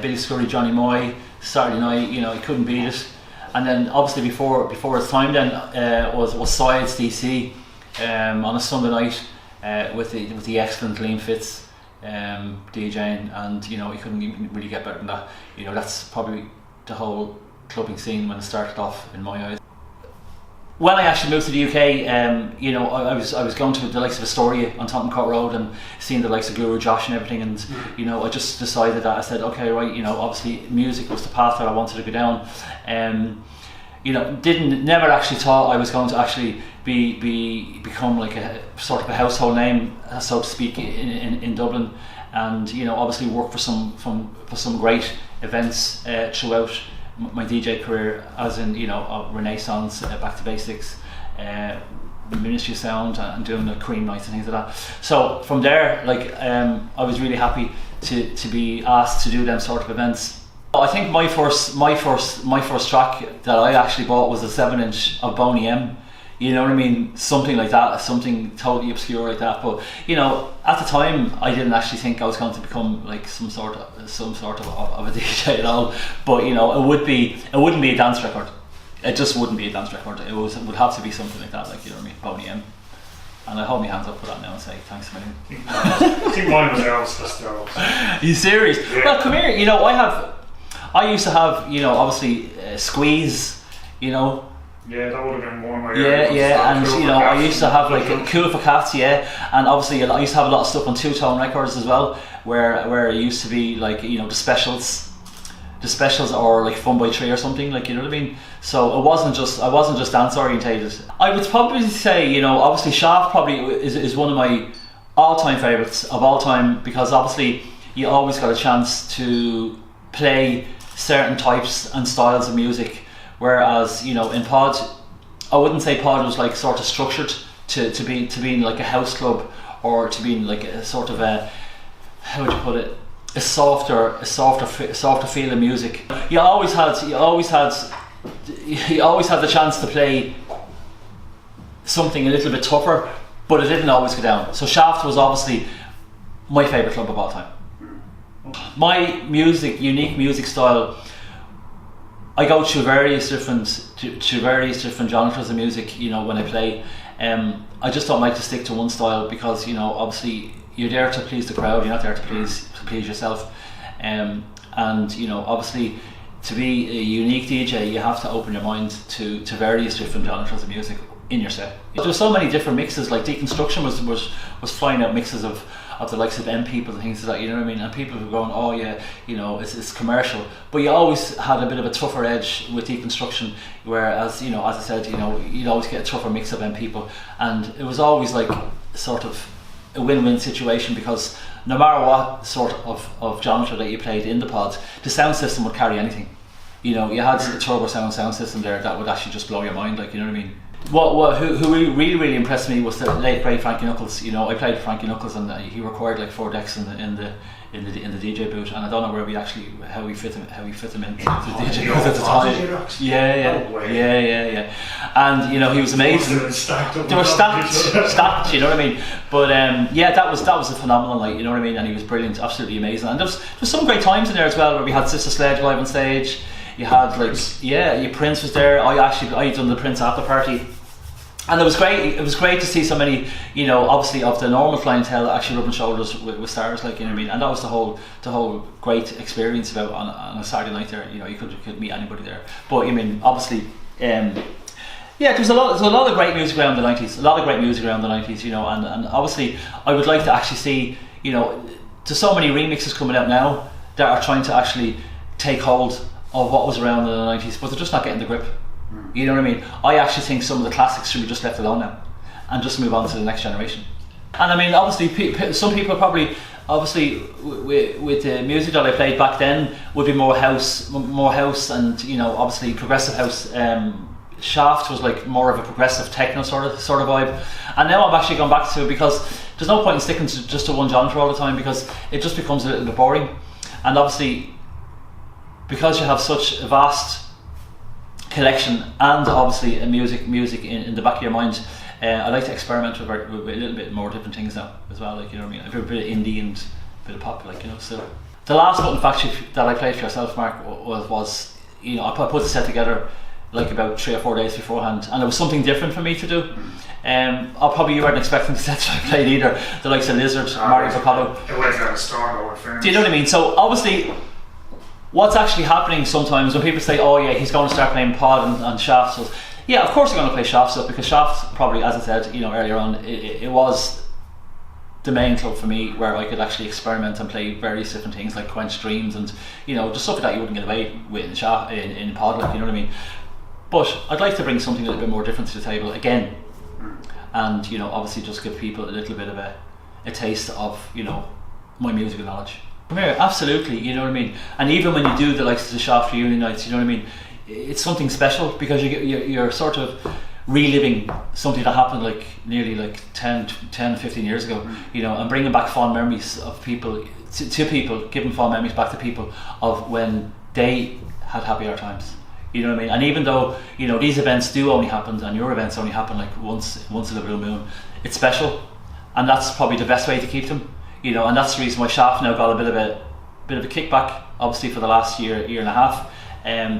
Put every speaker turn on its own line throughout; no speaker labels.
Billy Scurry, Johnny Moy, Saturday Night, you know, he couldn't beat it. And then obviously before his time then was Sides DC on a Sunday night with the excellent Liam Fitz DJing, and you know, he couldn't even really get better than that. You know, that's probably the whole clubbing scene when it started off in my eyes. When I actually moved to the UK, you know, I was going to the likes of Astoria on Tottenham Court Road and seeing the likes of Guru Josh and everything, and you know, I just decided that I said, okay, right, you know, obviously music was the path that I wanted to go down. You know, never actually thought I was going to actually become like a sort of a household name, so to speak, in Dublin, and you know, obviously work for some great events throughout my DJ career, as in, you know, Renaissance, Back to Basics, Ministry of Sound, and doing the Cream Nights and things like that. So from there, like, I was really happy to be asked to do them sort of events. I think my first track that I actually bought was a 7-inch of Boney M. You know what I mean? Something like that, something totally obscure like that. But you know, at the time, I didn't actually think I was going to become like some sort of a DJ at all. But you know, it wouldn't be a dance record. It just wouldn't be a dance record. It would have to be something like that, like, you know what I mean, Boney M. And I hold my hands up for that now and say thanks a million.
I think mine was Elvis.
Are you serious? Yeah. Well, come here. You know, I used to have, you know, obviously Squeeze, you know.
Yeah, that would have been one of my
and you know, I used to have like Cool for Cats, and obviously I used to have a lot of stuff on Two Tone Records as well, where it used to be like, you know, the specials or like Fun by Tree or something, like, you know what I mean. So I wasn't just dance orientated. I would probably say, you know, obviously Shaft probably is one of my all-time favourites of all time, because obviously you always got a chance to play certain types and styles of music, whereas, you know, in Pod, I wouldn't say Pod was like sort of structured to being like a house club, or to being like a sort of a, how would you put it, a softer feel of music. You always had the chance to play something a little bit tougher, but it didn't always go down. So Shaft was obviously my favourite club of all time. My unique music style, I go through various different genres of music, you know, when I play. I just don't like to stick to one style, because, you know, obviously you're there to please the crowd, you're not there to please yourself. And you know, obviously to be a unique DJ, you have to open your mind to various different genres of music in your set. There's so many different mixes, like Deconstruction was flying out mixes of the likes of M People and things like that, you know what I mean? And people were going, oh yeah, you know, it's commercial. But you always had a bit of a tougher edge with Deconstruction, whereas, you know, as I said, you know, you'd always get a tougher mix of M People. And it was always like sort of a win-win situation, because no matter what sort of genre that you played in the pod, the sound system would carry anything. You know, you had a turbo sound system there that would actually just blow your mind, like, you know what I mean? Who really impressed me was the late great Frankie Knuckles. You know, I played Frankie Knuckles, and he recorded like 4 decks in the DJ booth, and I don't know how we fit him into the DJ booth at the time. Yeah. And you know, he was amazing. They were stacked. You know what I mean? But yeah, that was a phenomenal night. You know what I mean? And he was brilliant, absolutely amazing. And there was some great times in there as well, where we had Sister Sledge live on stage. You had like Prince was there. I done the Prince after party, and it was great. It was great to see so many, you know, obviously of the normal clientele actually rubbing shoulders with stars, like, you know what I mean. And that was the whole great experience about on a Saturday night there. You know, you could meet anybody there. But I mean, obviously, there's a lot of great music around the 90s. You know, and obviously I would like to actually see, you know, there's so many remixes coming out now that are trying to actually take hold of what was around in the 90s, but they're just not getting the grip. You know what I mean? I actually think some of the classics should be just left alone now, and just move on to the next generation. And I mean, obviously, some people probably, with the music that I played back then, would be more house, and, you know, obviously progressive house. Shaft was like more of a progressive techno sort of vibe, and now I'm actually going back to it, because there's no point in sticking to just one genre all the time, because it just becomes a little bit boring. And obviously, because you have such a vast collection, and obviously a music in the back of your mind, I like to experiment with a little bit more different things now as well, like, you know what I mean? A bit of indie and a bit of pop, like, you know. So the last button factory that I played for yourself, Mark, was I put the set together like about 3 or 4 days beforehand, and it was something different for me to do. You weren't expecting the sets I played either, the likes of Lizard, Mario Apollo.
It went out of storm over fairness.
Do you know what I mean? So obviously, what's actually happening sometimes when people say, "Oh yeah, he's going to start playing pod and shaft stuff." Yeah, of course they're going to play shaft stuff, because shaft probably, as I said, earlier on, it was the main club for me where I could actually experiment and play various different things like Quench Dreams and just stuff that you wouldn't get away with in shaft in pod, like, you know what I mean. But I'd like to bring something a little bit more different to the table again, and obviously just give people a little bit of a taste of my musical knowledge. Come here, absolutely, you know what I mean. And even when you do the likes of the shaft reunion nights, you know what I mean, it's something special, because you're sort of reliving something that happened like nearly like 10 15 years ago, and bringing back fond memories of people to people, giving fond memories back to people of when they had happier times. You know what I mean? And even though these events do only happen, and your events only happen like once in a blue moon, it's special, and that's probably the best way to keep them. And that's the reason why Shaft now got a bit of a kickback, obviously, for the last year and a half,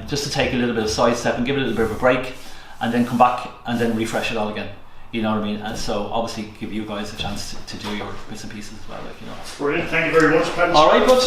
just to take a little bit of sidestep and give it a little bit of a break, and then come back and then refresh it all again. You know what I mean? And so obviously give you guys a chance to do your bits and pieces as well, like.
Brilliant. Thank you very much, Paddy.
All right, bud.